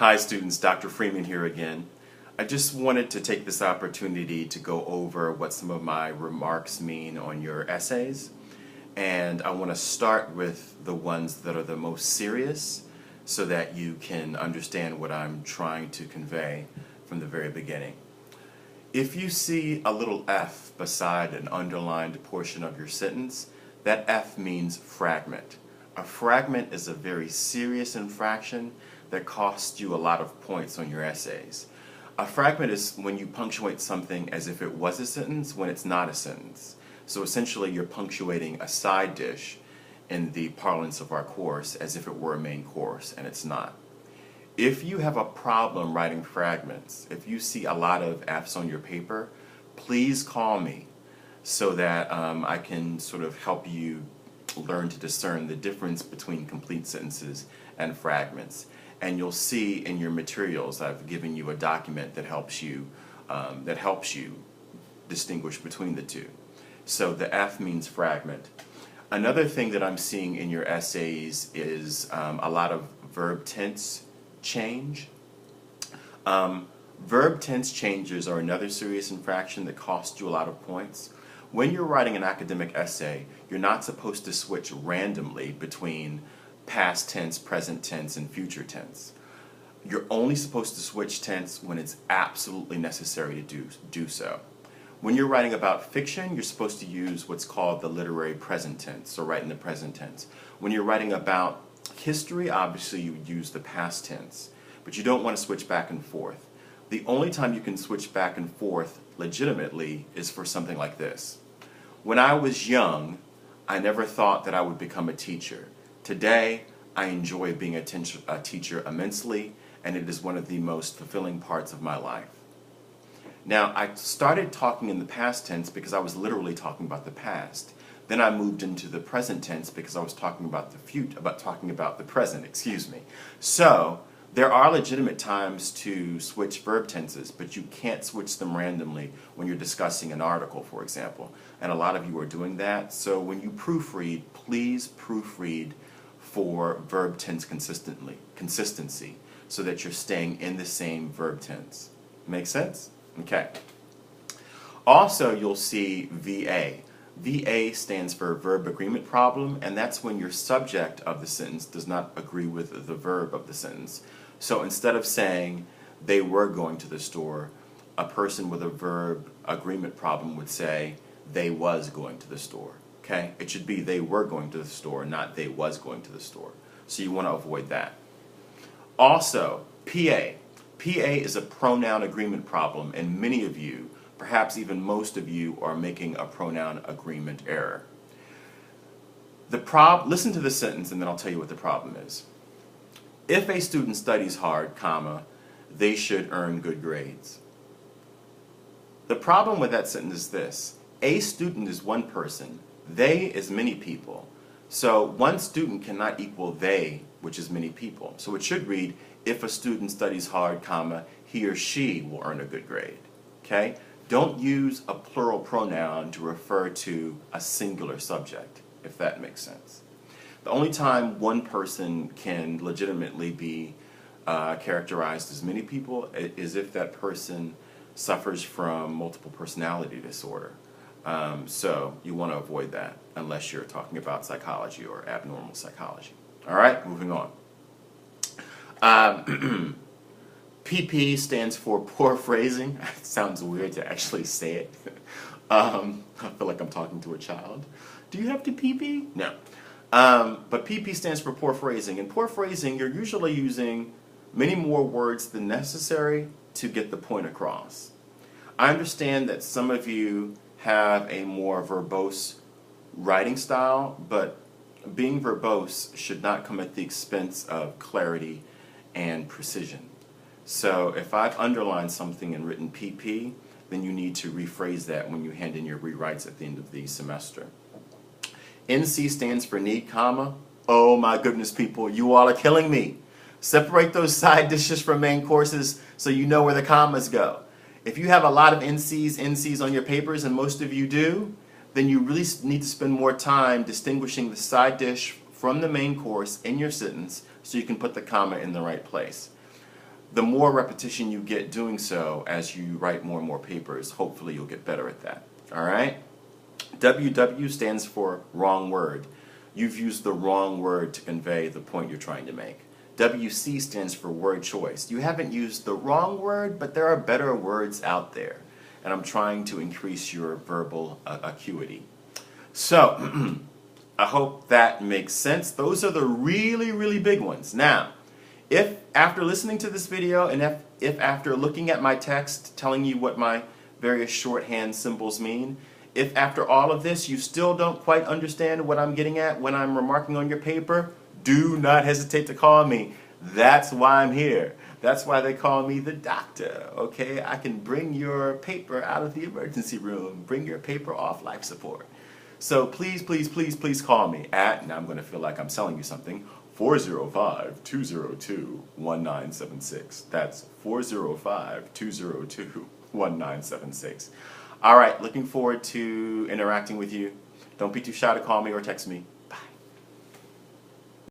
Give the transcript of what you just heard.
Hi students, Dr. Freeman here again. I just wanted to take this opportunity to go over what some of my remarks mean on your essays. And I want to start with the ones that are the most serious so that you can understand what I'm trying to convey from the very beginning. If you see a little F beside an underlined portion of your sentence, that F means fragment. A fragment is a very serious infraction that costs you a lot of points on your essays. A fragment is when you punctuate something as if it was a sentence when it's not a sentence. So essentially you're punctuating a side dish in the parlance of our course as if it were a main course, and it's not. If you have a problem writing fragments, if you see a lot of F's on your paper, please call me so that I can sort of help you learn to discern the difference between complete sentences and fragments. And you'll see in your materials I've given you a document that helps you distinguish between the two. So the F means fragment. Another thing that I'm seeing in your essays is a lot of verb tense change. Verb tense changes are another serious infraction that costs you a lot of points. When you're writing an academic essay, you're not supposed to switch randomly between past tense, present tense, and future tense. You're only supposed to switch tense when it's absolutely necessary to do so. When you're writing about fiction, you're supposed to use what's called the literary present tense, so write in the present tense. When you're writing about history, obviously you would use the past tense, but you don't want to switch back and forth. The only time you can switch back and forth legitimately is for something like this. When I was young, I never thought that I would become a teacher. Today, I enjoy being a teacher immensely, and it is one of the most fulfilling parts of my life. Now, I started talking in the past tense because I was literally talking about the past. Then I moved into the present tense because I was talking about the present, excuse me. So, there are legitimate times to switch verb tenses, but you can't switch them randomly when you're discussing an article, for example. And a lot of you are doing that. So when you proofread, please proofread for verb tense consistency, so that you're staying in the same verb tense. Make sense? Okay. Also, you'll see VA. VA stands for verb agreement problem, and that's when your subject of the sentence does not agree with the verb of the sentence. So instead of saying they were going to the store, a person with a verb agreement problem would say they was going to the store. Okay? It should be they were going to the store, not they was going to the store. So you want to avoid that. Also, PA. PA is a pronoun agreement problem, and many of you, perhaps even most of you, are making a pronoun agreement error. Listen to the sentence and then I'll tell you what the problem is. If a student studies hard, comma, they should earn good grades. The problem with that sentence is this. A student is one person. They is many people. So one student cannot equal they, which is many people. So it should read, if a student studies hard, comma, he or she will earn a good grade. Okay? Don't use a plural pronoun to refer to a singular subject, if that makes sense. The only time one person can legitimately be characterized as many people is if that person suffers from multiple personality disorder. So you want to avoid that unless you're talking about psychology or abnormal psychology. All right, moving on. PP stands for poor phrasing. It sounds weird to actually say it. I feel like I'm talking to a child. Do you have to PP? No. But PP stands for poor phrasing. In poor phrasing, you're usually using many more words than necessary to get the point across. I understand that some of you have a more verbose writing style, but being verbose should not come at the expense of clarity and precision. So if I've underlined something and written PP, then you need to rephrase that when you hand in your rewrites at the end of the semester. NC stands for need, comma. Oh my goodness, people, you all are killing me. Separate those side dishes from main courses so you know where the commas go. If you have a lot of NCs on your papers, and most of you do, then you really need to spend more time distinguishing the side dish from the main course in your sentence so you can put the comma in the right place. the more repetition you get doing so as you write more and more papers, hopefully you'll get better at that. All right? WW stands for wrong word. You've used the wrong word to convey the point you're trying to make. WC stands for word choice. You haven't used the wrong word, but there are better words out there. And I'm trying to increase your verbal acuity. So, I hope that makes sense. Those are the really, really big ones. Now, if after listening to this video and if after looking at my text telling you what my various shorthand symbols mean, if after all of this you still don't quite understand what I'm getting at when I'm remarking on your paper, do not hesitate to call me. That's why I'm here. That's why they call me the doctor, okay? I can bring your paper out of the emergency room, bring your paper off life support. So please, please, please, please call me at, now I'm going to feel like I'm selling you something, 405-202-1976. That's 405-202-1976. All right, looking forward to interacting with you. Don't be too shy to call me or text me.